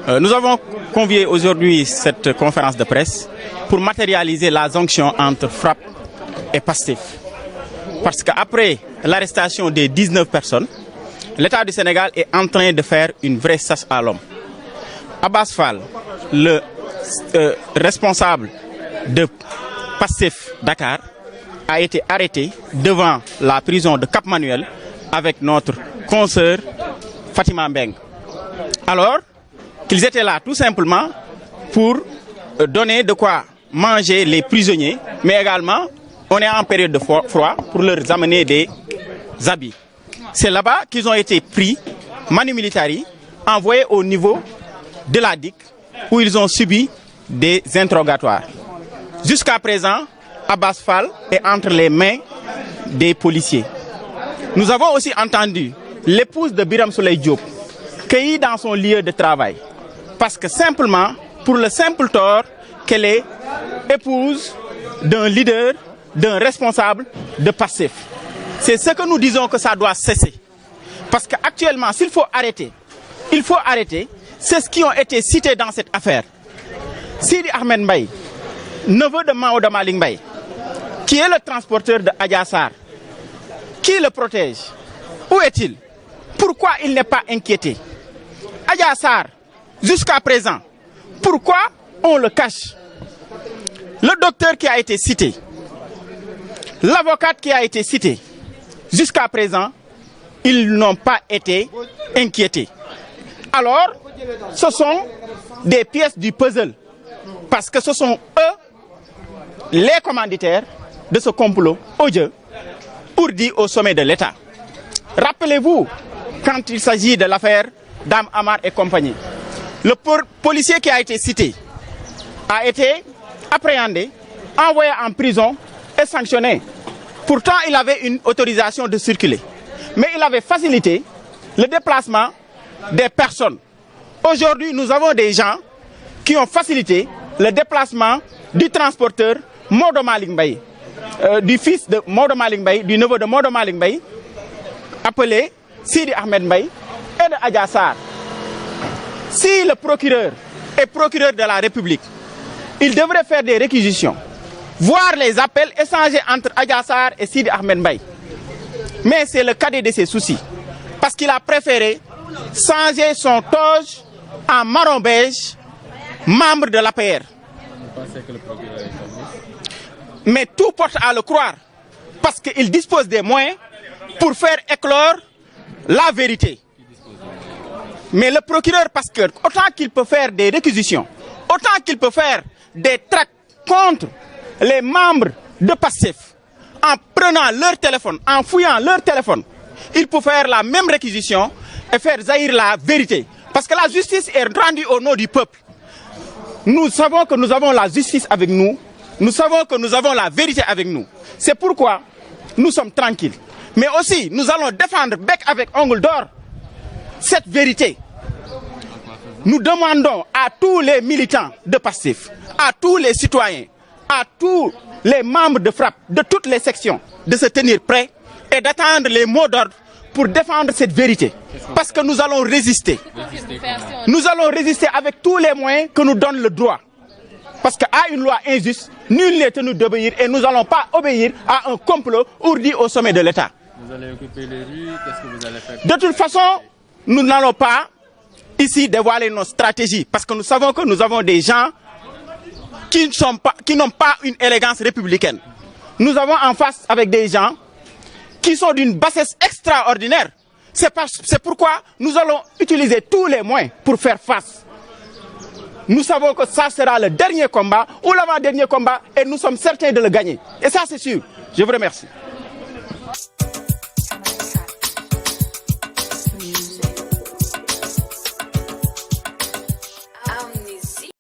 Nous avons convié aujourd'hui cette conférence de presse pour matérialiser la jonction entre FRAPP et PASTEF. Parce qu'après l'arrestation des 19 personnes, l'État du Sénégal est en train de faire une vraie chasse à l'homme. Abass Fall, le responsable de PASTEF Dakar, a été arrêté devant la prison de Cap-Manuel avec notre consoeur Fatima Mbeng. Alors qu'ils étaient là tout simplement pour donner de quoi manger les prisonniers, mais également on est en période de froid pour leur amener des habits. C'est là-bas qu'ils ont été pris, manu militari, envoyés au niveau de la DIC où ils ont subi des interrogatoires. Jusqu'à présent, Abass Fall est entre les mains des policiers. Nous avons aussi entendu l'épouse de Biram Souleye Diop cueillie dans son lieu de travail. Parce que simplement, pour le simple tort qu'elle est épouse d'un leader, d'un responsable de PASTEF. C'est ce que nous disons que ça doit cesser. Parce qu'actuellement, s'il faut arrêter, il faut arrêter ceux qui ont été cités dans cette affaire. Sidi Ahmed Mbaye, neveu de Maodo Malick Mbaye, qui est le transporteur de Adja Sarr, qui le protège. Où est-il? Pourquoi il n'est pas inquiété? Adja Sarr, jusqu'à présent, pourquoi on le cache? Le docteur qui a été cité, l'avocate qui a été cité, jusqu'à présent, ils n'ont pas été inquiétés. Alors, ce sont des pièces du puzzle, parce que ce sont eux, les commanditaires de ce complot odieux, ourdi au sommet de l'État. Rappelez-vous, quand il s'agit de l'affaire Dame Amar et compagnie, le policier qui a été cité a été appréhendé, envoyé en prison et sanctionné. Pourtant, il avait une autorisation de circuler. Mais il avait facilité le déplacement des personnes. Aujourd'hui, nous avons des gens qui ont facilité le déplacement du transporteur Maodo Malick Mbaye, du fils de Maodo Malick Mbaye, du neveu de Maodo Malick Mbaye, appelé Sidi Ahmed Mbaye et de Adja Sarr. Si le procureur est procureur de la République, il devrait faire des réquisitions, voir les appels échangés entre Adja Sarr et Sidi Ahmed Mbaye. Mais c'est le cadet de ses soucis, parce qu'il a préféré changer son toge en marron beige, membre de l'APR. Mais tout porte à le croire, parce qu'il dispose des moyens pour faire éclore la vérité. Mais le procureur, parce que autant qu'il peut faire des réquisitions, autant qu'il peut faire des tracts contre les membres de PASTEF, en prenant leur téléphone, en fouillant leur téléphone, il peut faire la même réquisition et faire jaillir la vérité. Parce que la justice est rendue au nom du peuple. Nous savons que nous avons la justice avec nous. Nous savons que nous avons la vérité avec nous. C'est pourquoi nous sommes tranquilles. Mais aussi, nous allons défendre bec avec ongle d'or cette vérité. Nous demandons à tous les militants de PASTEF, à tous les citoyens, à tous les membres de FRAPP, de toutes les sections, de se tenir prêts et d'attendre les mots d'ordre pour défendre cette vérité. Parce que nous allons résister. Nous allons résister avec tous les moyens que nous donne le droit. Parce qu'à une loi injuste, nul n'est tenu d'obéir et nous n'allons pas obéir à un complot ourdi au sommet de l'État. Vous allez occuper les rues, qu'est-ce que vous allez faire? De toute façon, nous n'allons pas ici dévoiler nos stratégies parce que nous savons que nous avons des gens qui n'ont pas une élégance républicaine. Nous avons en face avec des gens qui sont d'une bassesse extraordinaire. C'est pourquoi nous allons utiliser tous les moyens pour faire face. Nous savons que ça sera le dernier combat ou l'avant-dernier combat et nous sommes certains de le gagner. Et ça, c'est sûr. Je vous remercie.